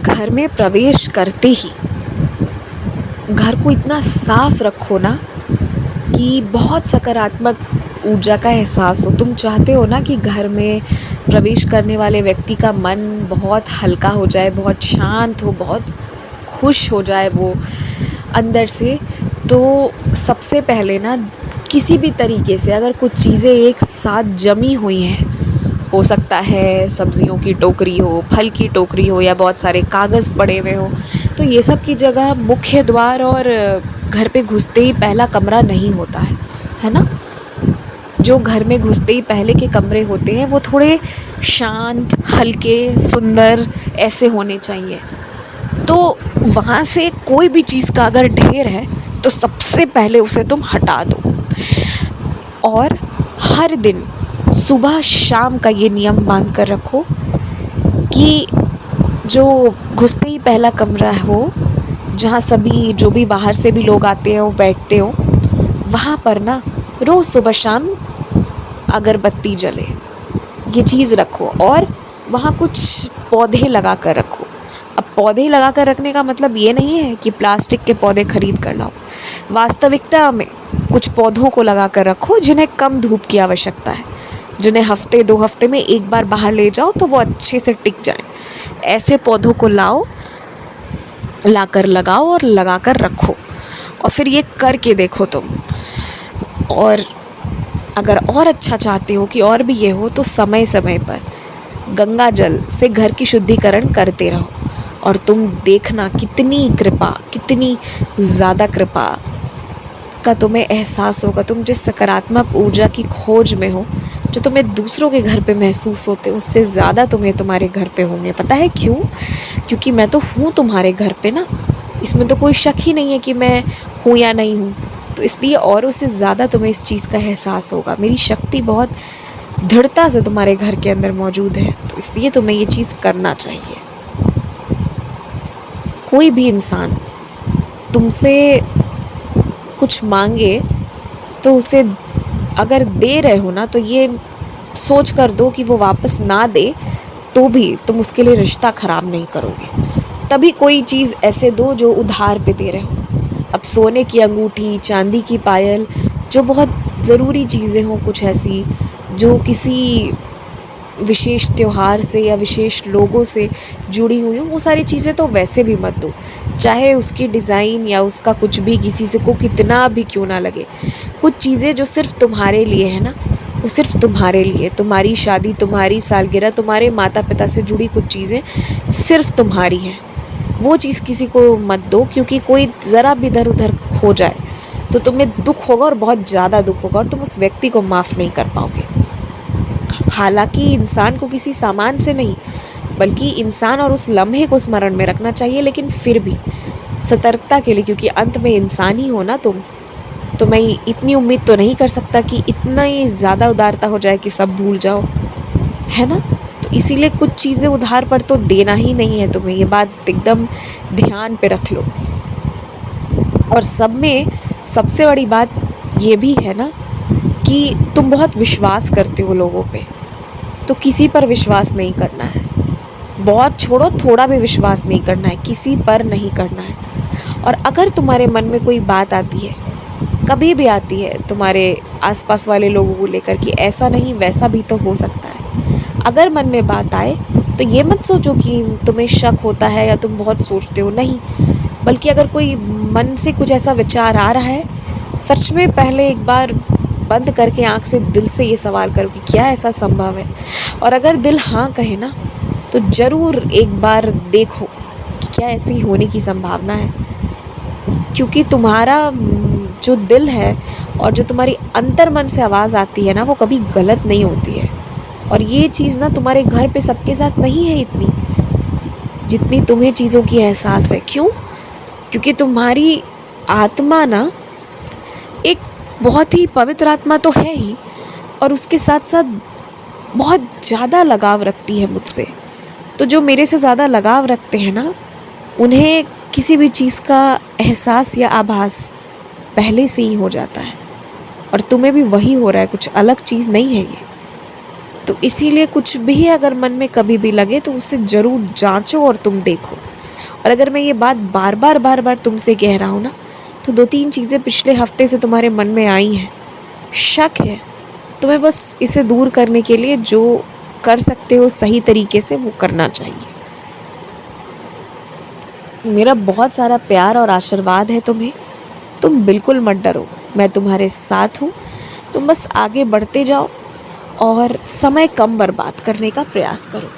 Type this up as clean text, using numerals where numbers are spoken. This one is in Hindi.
घर में प्रवेश करते ही घर को इतना साफ रखो ना कि बहुत सकारात्मक ऊर्जा का एहसास हो। तुम चाहते हो ना कि घर में प्रवेश करने वाले व्यक्ति का मन बहुत हल्का हो जाए, बहुत शांत हो, बहुत खुश हो जाए वो अंदर से। तो सबसे पहले ना किसी भी तरीके से अगर कुछ चीज़ें एक साथ जमी हुई हैं, हो सकता है सब्जियों की टोकरी हो, फल की टोकरी हो या बहुत सारे कागज़ पड़े हुए हो, तो ये सब की जगह मुख्य द्वार और घर पे घुसते ही पहला कमरा नहीं होता है ना? जो घर में घुसते ही पहले के कमरे होते हैं वो थोड़े शांत, हल्के, सुंदर ऐसे होने चाहिए। तो वहाँ से कोई भी चीज़ का अगर ढेर है तो सबसे पहले उसे तुम हटा दो। और हर दिन सुबह शाम का ये नियम बांध कर रखो कि जो घुसते ही पहला कमरा हो, जहाँ सभी जो भी बाहर से भी लोग आते हो बैठते हो, वहाँ पर ना रोज़ सुबह शाम अगरबत्ती जले, ये चीज़ रखो। और वहाँ कुछ पौधे लगा कर रखो। अब पौधे लगा कर रखने का मतलब ये नहीं है कि प्लास्टिक के पौधे खरीद कर लाओ। वास्तविकता में कुछ पौधों को लगा कर रखो जिन्हें कम धूप की आवश्यकता है, जिन्हें हफ्ते 2 हफ्ते में एक बार बाहर ले जाओ तो वो अच्छे से टिक जाए। ऐसे पौधों को लाकर लगाओ और लगा कर रखो। और फिर ये करके देखो तुम। और अगर और अच्छा चाहते हो कि और भी ये हो तो समय समय पर गंगा जल से घर की शुद्धिकरण करते रहो। और तुम देखना कितनी कृपा, कितनी ज़्यादा कृपा का तुम्हें एहसास होगा। तुम जिस सकारात्मक ऊर्जा की खोज में हो, जो तुम्हें दूसरों के घर पे महसूस होते, उससे ज़्यादा तुम्हें तुम्हारे घर पे होंगे। पता है क्यों? क्योंकि मैं तो हूँ तुम्हारे घर पे ना, इसमें तो कोई शक ही नहीं है कि मैं हूँ या नहीं हूँ। तो इसलिए औरों से ज़्यादा तुम्हें इस चीज़ का एहसास होगा। मेरी शक्ति बहुत दृढ़ता से तुम्हारे घर के अंदर मौजूद है, तो इसलिए तुम्हें ये चीज़ करना चाहिए। कोई भी इंसान तुमसे कुछ मांगे तो उसे अगर दे रहे हो ना, तो ये सोच कर दो कि वो वापस ना दे तो भी तुम उसके लिए रिश्ता ख़राब नहीं करोगे। तभी कोई चीज़ ऐसे दो जो उधार पे दे रहे हो। अब सोने की अंगूठी, चांदी की पायल, जो बहुत ज़रूरी चीज़ें हों, कुछ ऐसी जो किसी विशेष त्योहार से या विशेष लोगों से जुड़ी हुई हो, वो सारी चीज़ें तो वैसे भी मत दो। चाहे उसकी डिज़ाइन या उसका कुछ भी किसी से को कितना भी क्यों ना लगे। कुछ चीज़ें जो सिर्फ़ तुम्हारे लिए है ना, वो सिर्फ़ तुम्हारे लिए, तुम्हारी शादी, तुम्हारी सालगिरह, तुम्हारे माता पिता से जुड़ी कुछ चीज़ें सिर्फ़ तुम्हारी हैं। वो चीज़ किसी को मत दो, क्योंकि कोई ज़रा भी इधर उधर हो जाए तो तुम्हें दुःख होगा और बहुत ज़्यादा दुःख होगा और तुम उस व्यक्ति को माफ़ नहीं कर पाओगे। हालांकि इंसान को किसी सामान से नहीं, बल्कि इंसान और उस लम्हे को स्मरण में रखना चाहिए, लेकिन फिर भी सतर्कता के लिए, क्योंकि अंत में इंसान ही हो ना तुम। तो मैं इतनी उम्मीद तो नहीं कर सकता कि इतना ही ज़्यादा उदारता हो जाए कि सब भूल जाओ, है ना? तो इसीलिए कुछ चीज़ें उधार पर तो देना ही नहीं है तुम्हें, ये बात एकदम ध्यान पे रख लो। और सब में सबसे बड़ी बात ये भी है ना कि तुम बहुत विश्वास करते हो लोगों पे, तो किसी पर विश्वास नहीं करना है। बहुत छोड़ो, थोड़ा भी विश्वास नहीं करना है, किसी पर नहीं करना है। और अगर तुम्हारे मन में कोई बात आती है, कभी भी आती है तुम्हारे आसपास वाले लोगों को लेकर कि ऐसा नहीं वैसा भी तो हो सकता है, अगर मन में बात आए तो ये मत सोचो कि तुम्हें शक होता है या तुम बहुत सोचते हो, नहीं। बल्कि अगर कोई मन से कुछ ऐसा विचार आ रहा है, सच में पहले एक बार बंद करके आँख से दिल से ये सवाल करो कि क्या ऐसा संभव है। और अगर दिल हाँ कहे ना, तो ज़रूर एक बार देखो कि क्या ऐसी होने की संभावना है। क्योंकि तुम्हारा जो दिल है और जो तुम्हारी अंतर्मन से आवाज़ आती है ना, वो कभी गलत नहीं होती है। और ये चीज़ ना तुम्हारे घर पे सबके साथ नहीं है इतनी, जितनी तुम्हें चीज़ों की एहसास है। क्यों? क्योंकि तुम्हारी आत्मा ना एक बहुत ही पवित्र आत्मा तो है ही, और उसके साथ साथ बहुत ज़्यादा लगाव रखती है मुझसे। तो जो मेरे से ज़्यादा लगाव रखते हैं ना, उन्हें किसी भी चीज़ का एहसास या आभास पहले से ही हो जाता है। और तुम्हें भी वही हो रहा है, कुछ अलग चीज़ नहीं है ये। तो इसीलिए कुछ भी अगर मन में कभी भी लगे तो उसे ज़रूर जांचो और तुम देखो। और अगर मैं ये बात बार बार तुमसे कह रहा हूँ ना, तो 2-3 चीज़ें पिछले हफ्ते से तुम्हारे मन में आई हैं। शक है, तुम्हें बस इसे दूर करने के लिए जो कर सकते हो सही तरीके से वो करना चाहिए। मेरा बहुत सारा प्यार और आशीर्वाद है तुम्हें। तुम बिल्कुल मत डरो, मैं तुम्हारे साथ हूँ। तुम बस आगे बढ़ते जाओ और समय कम बर्बाद करने का प्रयास करो।